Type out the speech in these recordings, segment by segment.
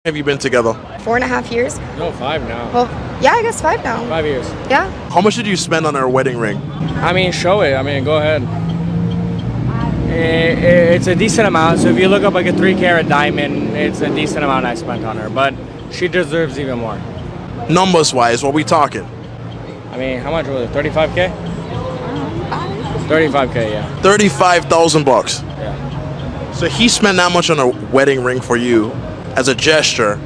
Have you been together? 4.5 years. No, 5 now. Well, yeah, I guess 5 now. 5 years. Yeah. How much did you spend on her wedding ring? I mean, show it. I mean, go ahead. It's a decent amount. So if you look up like a 3-carat diamond, it's a decent amount I spent on her. But she deserves even more. Numbers wise, what we talking? I mean, how much was it? 35K? 35K, yeah. 35,000 bucks. Yeah. So he spent that much on a wedding ring for you as a gesture.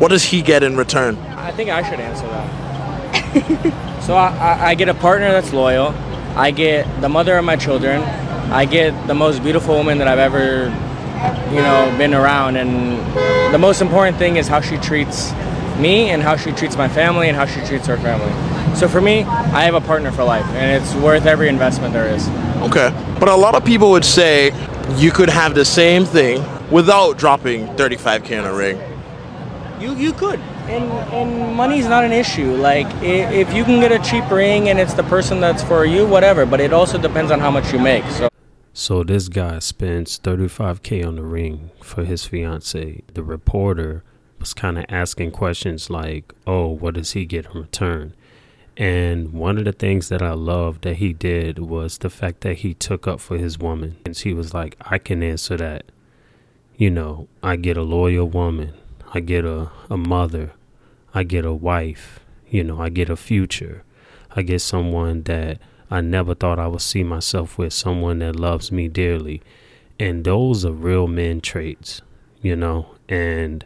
What does he get in return? I think I should answer that. So I get a partner that's loyal. I get the mother of my children. I get the most beautiful woman that I've ever, been around. And the most important thing is how she treats me and how she treats my family and how she treats her family. So for me, I have a partner for life, and it's worth every investment there is. Okay. But a lot of people would say you could have the same thing without dropping 35K on a ring. You could, and money's not an issue. Like, if you can get a cheap ring and it's the person that's for you, whatever, but it also depends on how much you make. So this guy spends 35K on the ring for his fiance. The reporter was kind of asking questions like, oh, what does he get in return? And one of the things that I loved that he did was the fact that he took up for his woman. And he was like, I can answer that. I get a loyal woman. I get a mother. I get a wife. I get a future. I get someone that I never thought I would see myself with, someone that loves me dearly. And those are real men traits, and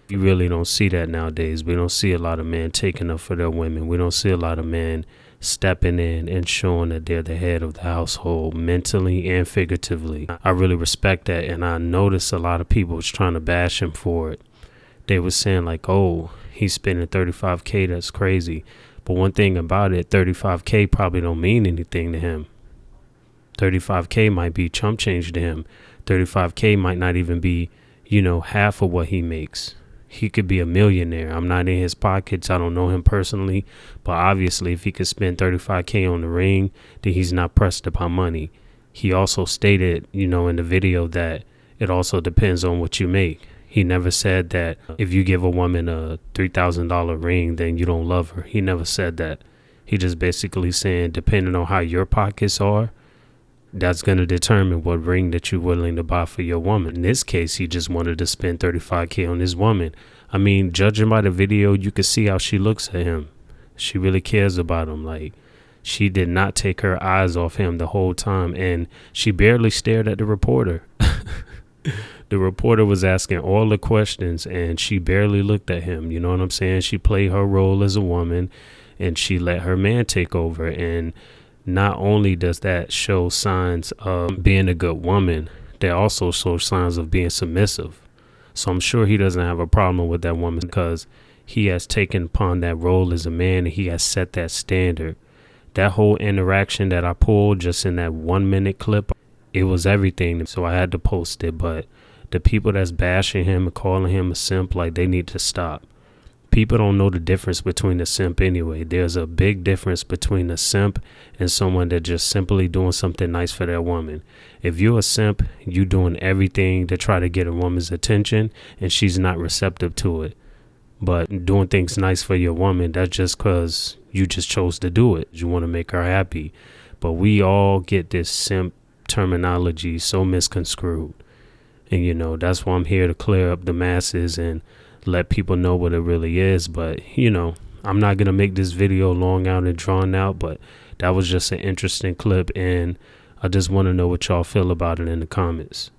you really don't see that nowadays. We don't see a lot of men taking up for their women. We don't see a lot of men stepping in and showing that they're the head of the household mentally and figuratively. I really respect that. And I noticed a lot of people was trying to bash him for it. They were saying like, oh, he's spending 35K. That's crazy. But one thing about it, 35K probably don't mean anything to him. 35K might be chump change to him. 35K might not even be, half of what he makes. He could be a millionaire. I'm not in his pockets. I don't know him personally. But obviously, if he could spend 35K on the ring, then he's not pressed upon money. He also stated, in the video that it also depends on what you make. He never said that if you give a woman a $3,000 ring, then you don't love her. He never said that. He just basically saying, depending on how your pockets are, that's going to determine what ring that you're willing to buy for your woman. In this case, he just wanted to spend 35K on his woman. I mean, judging by the video, you can see how she looks at him. She really cares about him. Like, she did not take her eyes off him the whole time. And she barely stared at the reporter. The reporter was asking all the questions and she barely looked at him. You know what I'm saying? She played her role as a woman and she let her man take over. And not only does that show signs of being a good woman, they also show signs of being submissive. So I'm sure he doesn't have a problem with that woman because he has taken upon that role as a man and he has set that standard. That whole interaction that I pulled just in that 1-minute clip, it was everything. So I had to post it. But the people that's bashing him and calling him a simp, like, they need to stop. People don't know the difference between a simp anyway. There's a big difference between a simp and someone that just simply doing something nice for their woman. If you're a simp, you doing everything to try to get a woman's attention and she's not receptive to it. But doing things nice for your woman, that's just because you just chose to do it. You want to make her happy. But we all get this simp terminology so misconstrued. And, that's why I'm here to clear up the masses and let people know what it really is. But, I'm not going to make this video long out and drawn out, but that was just an interesting clip. And I just want to know what y'all feel about it in the comments.